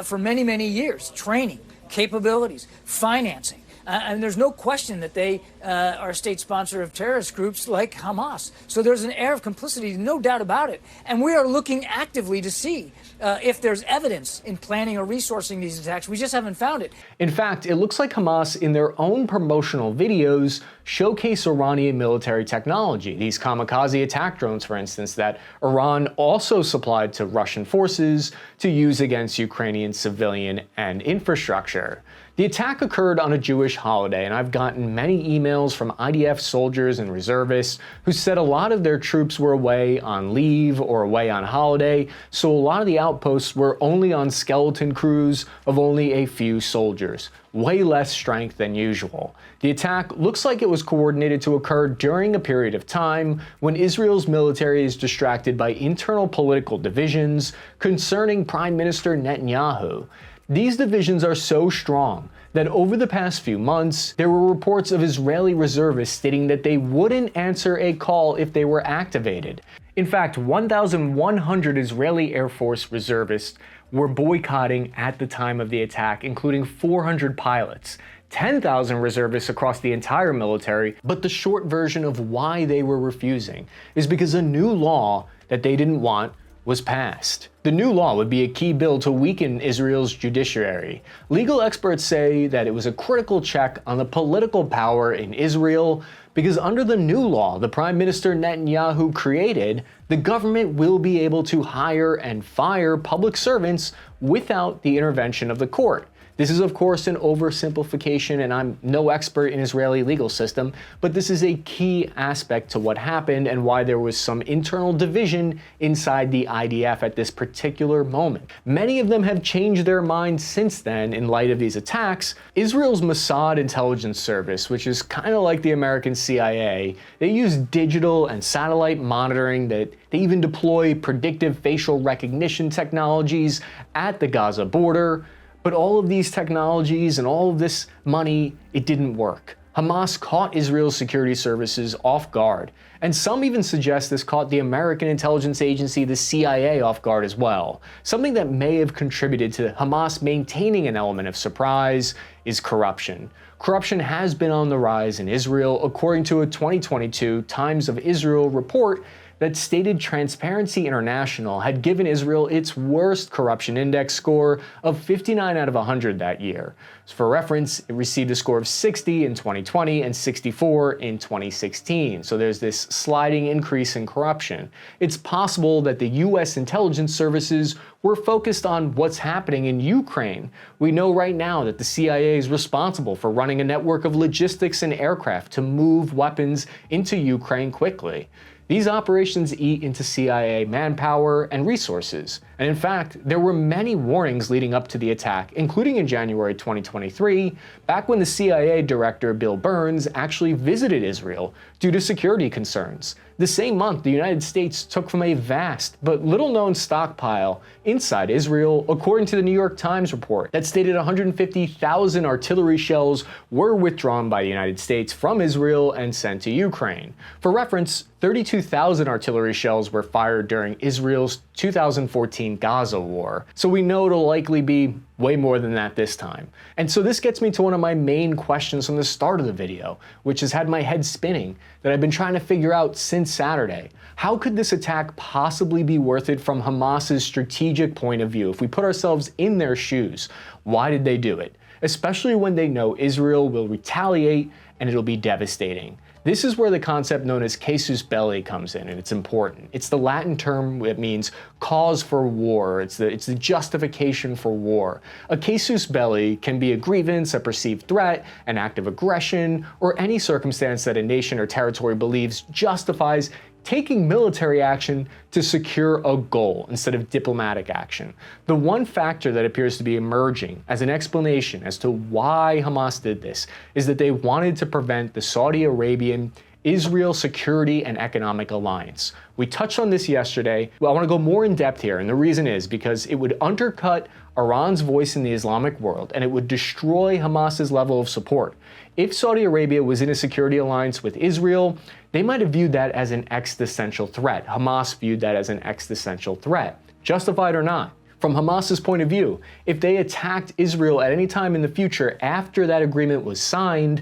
for many, many years. Training, capabilities, financing. And there's no question that they are a state sponsor of terrorist groups like Hamas. So there's an air of complicity, no doubt about it. And we are looking actively to see if there's evidence in planning or resourcing these attacks. We just haven't found it. In fact, it looks like Hamas, in their own promotional videos, showcase Iranian military technology. These kamikaze attack drones, for instance, that Iran also supplied to Russian forces to use against Ukrainian civilian and infrastructure. The attack occurred on a Jewish holiday, and I've gotten many emails from IDF soldiers and reservists who said a lot of their troops were away on leave or away on holiday, so a lot of the outposts were only on skeleton crews of only a few soldiers. Way less strength than usual. The attack looks like it was coordinated to occur during a period of time when Israel's military is distracted by internal political divisions concerning Prime Minister Netanyahu. These divisions are so strong that over the past few months, there were reports of Israeli reservists stating that they wouldn't answer a call if they were activated. In fact, 1,100 Israeli Air Force reservists were boycotting at the time of the attack, including 400 pilots. 10,000 reservists across the entire military, but the short version of why they were refusing is because a new law that they didn't want was passed. The new law would be a key bill to weaken Israel's judiciary. Legal experts say that it was a critical check on the political power in Israel because under the new law the Prime Minister Netanyahu created, the government will be able to hire and fire public servants without the intervention of the court. This is, of course, an oversimplification, and I'm no expert in Israeli legal system, but this is a key aspect to what happened and why there was some internal division inside the IDF at this particular moment. Many of them have changed their minds since then in light of these attacks. Israel's Mossad intelligence service, which is kind of like the American CIA, they use digital and satellite monitoring, that they even deploy predictive facial recognition technologies at the Gaza border. But all of these technologies and all of this money, it didn't work. Hamas caught Israel's security services off guard, and some even suggest this caught the American intelligence agency, the CIA, off guard as well. Something that may have contributed to Hamas maintaining an element of surprise is corruption. Corruption has been on the rise in Israel, according to a 2022 Times of Israel report that stated Transparency International had given Israel its worst corruption index score of 59 out of 100 that year. So for reference, it received a score of 60 in 2020 and 64 in 2016. So there's this sliding increase in corruption. It's possible that the US intelligence services were focused on what's happening in Ukraine. We know right now that the CIA is responsible for running a network of logistics and aircraft to move weapons into Ukraine quickly. These operations eat into CIA manpower and resources, and in fact, there were many warnings leading up to the attack, including in January 2023, back when the CIA director Bill Burns actually visited Israel due to security concerns. The same month, the United States took from a vast but little-known stockpile inside Israel, according to the New York Times report that stated 150,000 artillery shells were withdrawn by the United States from Israel and sent to Ukraine. For reference, 32,000 artillery shells were fired during Israel's 2014 Gaza war, so we know it'll likely be way more than that this time. And so this gets me to one of my main questions from the start of the video, which has had my head spinning, that I've been trying to figure out since Saturday. How could this attack possibly be worth it from Hamas's strategic point of view? If we put ourselves in their shoes, why did they do it? Especially when they know Israel will retaliate and it'll be devastating. This is where the concept known as casus belli comes in, and it's important. It's the Latin term that means cause for war. It's the justification for war. A casus belli can be a grievance, a perceived threat, an act of aggression, or any circumstance that a nation or territory believes justifies taking military action to secure a goal instead of diplomatic action. The one factor that appears to be emerging as an explanation as to why Hamas did this is that they wanted to prevent the Saudi Arabian Israel security and economic alliance. We touched on this yesterday. Well, I want to go more in depth here, and the reason is because it would undercut Iran's voice in the Islamic world, and it would destroy Hamas's level of support. If Saudi Arabia was in a security alliance with Israel, they might have viewed that as an existential threat. Hamas viewed that as an existential threat, justified or not. From Hamas's point of view, if they attacked Israel at any time in the future after that agreement was signed,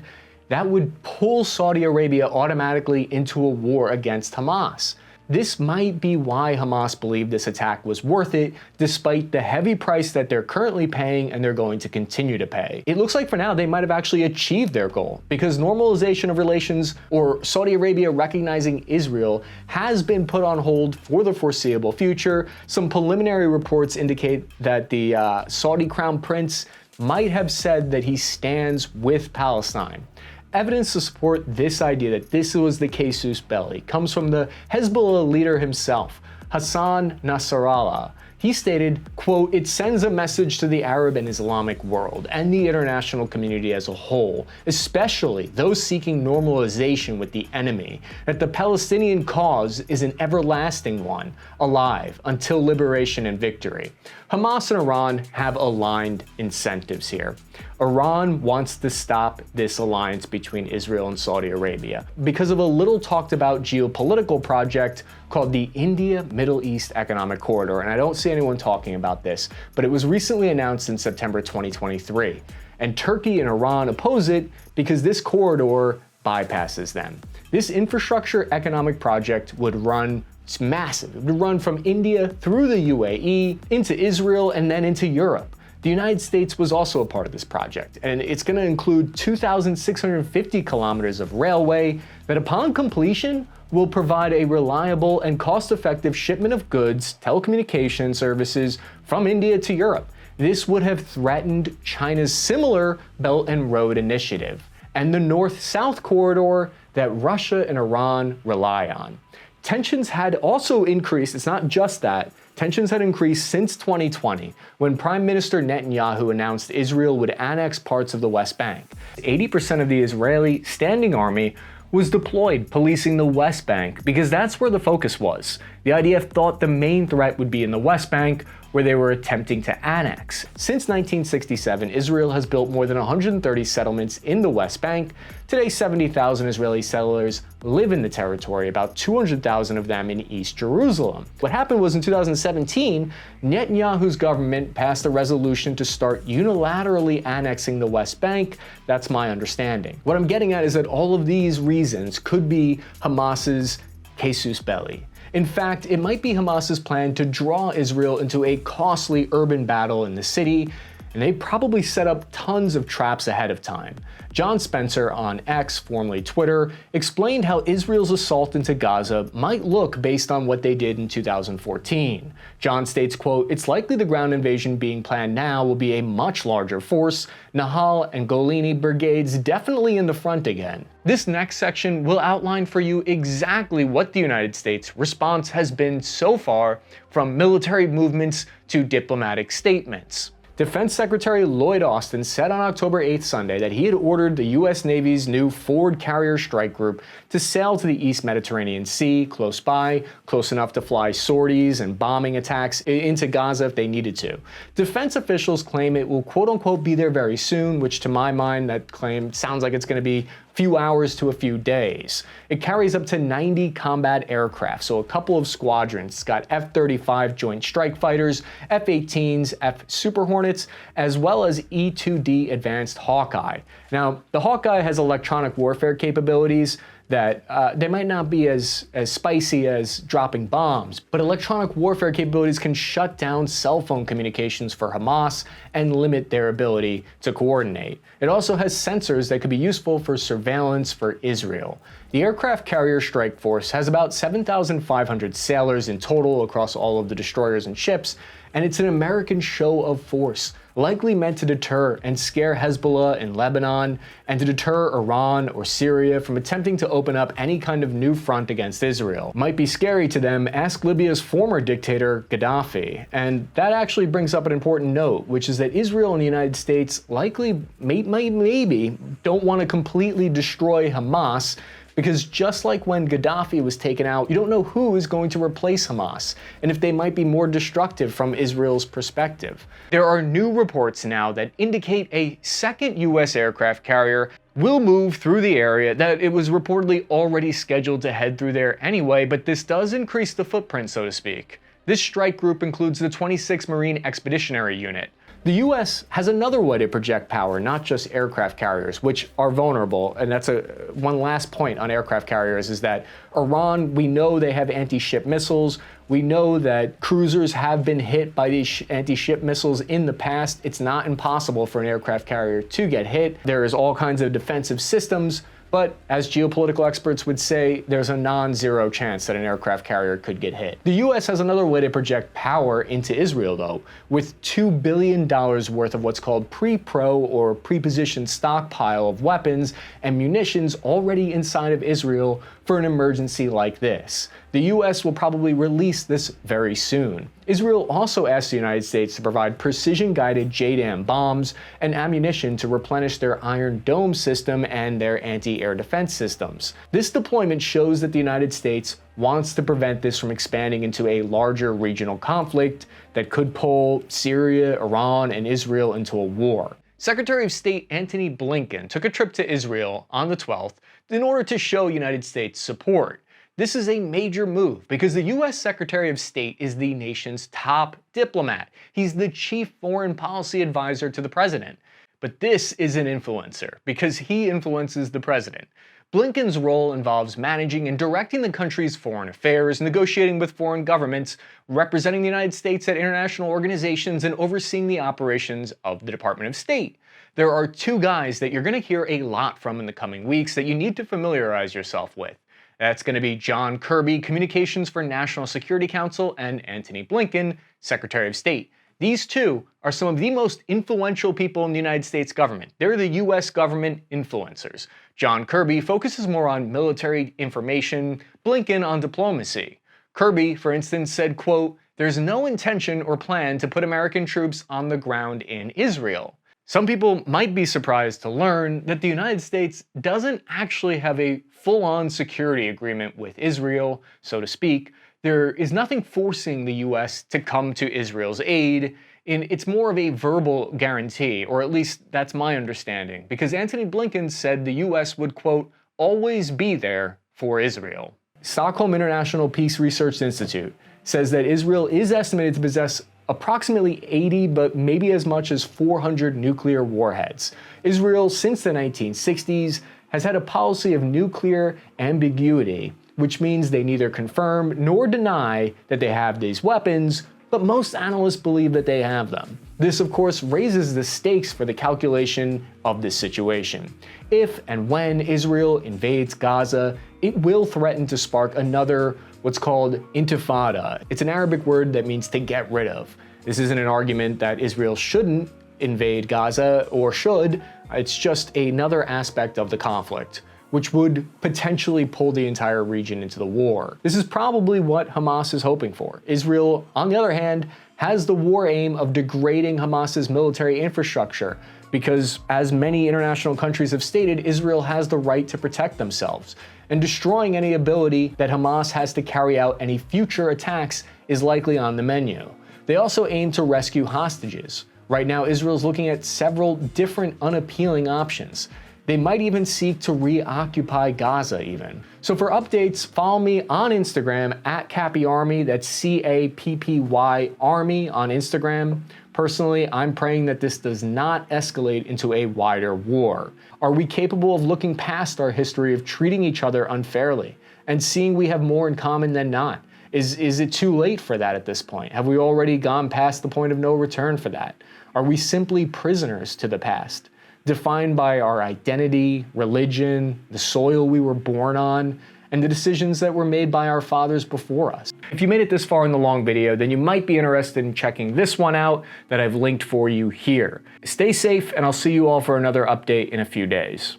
that would pull Saudi Arabia automatically into a war against Hamas. This might be why Hamas believed this attack was worth it, despite the heavy price that they're currently paying and they're going to continue to pay. It looks like for now they might have actually achieved their goal, because normalization of relations, or Saudi Arabia recognizing Israel, has been put on hold for the foreseeable future. Some preliminary reports indicate that the Saudi Crown Prince might have said that he stands with Palestine. Evidence to support this idea that this was the casus belli comes from the Hezbollah leader himself, Hassan Nasrallah. He stated, quote, "It sends a message to the Arab and Islamic world and the international community as a whole, especially those seeking normalization with the enemy, that the Palestinian cause is an everlasting one, alive until liberation and victory." Hamas and Iran have aligned incentives here. Iran wants to stop this alliance between Israel and Saudi Arabia because of a little talked about geopolitical project called the India-Middle East Economic Corridor, and I don't see anyone talking about this, but it was recently announced in September 2023. And Turkey and Iran oppose it because this corridor bypasses them. This infrastructure economic project would run It's massive. It would run from India through the UAE, into Israel, and then into Europe. The United States was also a part of this project, and it's going to include 2,650 kilometers of railway that upon completion will provide a reliable and cost-effective shipment of goods, telecommunication services from India to Europe. This would have threatened China's similar Belt and Road Initiative and the North-South corridor that Russia and Iran rely on. Tensions had also increased, it's not just that, tensions had increased since 2020 when Prime Minister Netanyahu announced Israel would annex parts of the West Bank. 80% of the Israeli Standing Army was deployed policing the West Bank because that's where the focus was. The IDF thought the main threat would be in the West Bank, where they were attempting to annex. Since 1967, Israel has built more than 130 settlements in the West Bank. Today, 70,000 Israeli settlers live in the territory, about 200,000 of them in East Jerusalem. What happened was in 2017, Netanyahu's government passed a resolution to start unilaterally annexing the West Bank. That's my understanding. What I'm getting at is that all of these reasons could be Hamas's casus belli. In fact, it might be Hamas's plan to draw Israel into a costly urban battle in the city, and they probably set up tons of traps ahead of time. John Spencer on X, formerly Twitter, explained how Israel's assault into Gaza might look based on what they did in 2014. John states, quote, "It's likely the ground invasion being planned now will be a much larger force, Nahal and Golani brigades definitely in the front again." This next section will outline for you exactly what the United States' response has been so far, from military movements to diplomatic statements. Defense Secretary Lloyd Austin said on October 8th, Sunday, that he had ordered the U.S. Navy's new Forward Carrier Strike Group to sail to the East Mediterranean Sea, close by, close enough to fly sorties and bombing attacks into Gaza if they needed to. Defense officials claim it will quote-unquote be there very soon, which to my mind, that claim sounds like it's going to be few hours to a few days. It carries up to 90 combat aircraft, so a couple of squadrons. It's got F-35 Joint Strike Fighters, F-18s, F Super Hornets, as well as E-2D Advanced Hawkeye. Now, the Hawkeye has electronic warfare capabilities that they might not be as spicy as dropping bombs, but electronic warfare capabilities can shut down cell phone communications for Hamas and limit their ability to coordinate. It also has sensors that could be useful for surveillance for Israel. The aircraft carrier strike force has about 7,500 sailors in total across all of the destroyers and ships, and it's an American show of force, likely meant to deter and scare Hezbollah in Lebanon, and to deter Iran or Syria from attempting to open up any kind of new front against Israel. Might be scary to them, ask Libya's former dictator, Gaddafi. And that actually brings up an important note, which is that Israel and the United States likely, maybe, don't want to completely destroy Hamas, because just like when Gaddafi was taken out, you don't know who is going to replace Hamas, and if they might be more destructive from Israel's perspective. There are new reports now that indicate a second U.S. aircraft carrier will move through the area, that it was reportedly already scheduled to head through there anyway, but this does increase the footprint, so to speak. This strike group includes the 26th Marine Expeditionary Unit. The US has another way to project power, not just aircraft carriers, which are vulnerable. And that's one last point on aircraft carriers is that Iran, we know they have anti-ship missiles. We know that cruisers have been hit by these anti-ship missiles in the past. It's not impossible for an aircraft carrier to get hit. There is all kinds of defensive systems. But as geopolitical experts would say, there's a non-zero chance that an aircraft carrier could get hit. The US has another way to project power into Israel, though, with $2 billion worth of what's called pre-pro or pre-positioned stockpile of weapons and munitions already inside of Israel for an emergency like this. The US will probably release this very soon. Israel also asked the United States to provide precision-guided JDAM bombs and ammunition to replenish their Iron Dome system and their anti-air defense systems. This deployment shows that the United States wants to prevent this from expanding into a larger regional conflict that could pull Syria, Iran, and Israel into a war. Secretary of State Antony Blinken took a trip to Israel on the 12th in order to show United States support. This is a major move because the US Secretary of State is the nation's top diplomat. He's the chief foreign policy advisor to the president. But this is an influencer because he influences the president. Blinken's role involves managing and directing the country's foreign affairs, negotiating with foreign governments, representing the United States at international organizations, and overseeing the operations of the Department of State. There are two guys that you're going to hear a lot from in the coming weeks that you need to familiarize yourself with. That's going to be John Kirby, Communications for National Security Council, and Antony Blinken, Secretary of State. These two are some of the most influential people in the United States government. They're the US government influencers. John Kirby focuses more on military information, Blinken on diplomacy. Kirby, for instance, said, quote, "There's no intention or plan to put American troops on the ground in Israel." Some people might be surprised to learn that the United States doesn't actually have a full-on security agreement with Israel, so to speak. There is nothing forcing the US to come to Israel's aid, and it's more of a verbal guarantee, or at least that's my understanding, because Antony Blinken said the US would, quote, "always be there for Israel." Stockholm International Peace Research Institute says that Israel is estimated to possess approximately 80, but maybe as much as 400 nuclear warheads. Israel, since the 1960s, has had a policy of nuclear ambiguity, which means they neither confirm nor deny that they have these weapons, but most analysts believe that they have them. This, of course, raises the stakes for the calculation of this situation. If and when Israel invades Gaza, it will threaten to spark another what's called intifada. It's an Arabic word that means to get rid of. This isn't an argument that Israel shouldn't invade Gaza or should. It's just another aspect of the conflict, which would potentially pull the entire region into the war. This is probably what Hamas is hoping for. Israel, on the other hand, has the war aim of degrading Hamas's military infrastructure because, as many international countries have stated, Israel has the right to protect themselves, and destroying any ability that Hamas has to carry out any future attacks is likely on the menu. They also aim to rescue hostages. Right now, Israel's looking at several different unappealing options. They might even seek to reoccupy Gaza even. So for updates, follow me on Instagram at Cappy Army, that's CAPPY Army on Instagram. Personally, I'm praying that this does not escalate into a wider war. Are we capable of looking past our history of treating each other unfairly and seeing we have more in common than not? Is it too late for that at this point? Have we already gone past the point of no return for that? Are we simply prisoners to the past? defined by our identity, religion, the soil we were born on, and the decisions that were made by our fathers before us. If you made it this far in the long video, then you might be interested in checking this one out that I've linked for you here. Stay safe, and I'll see you all for another update in a few days.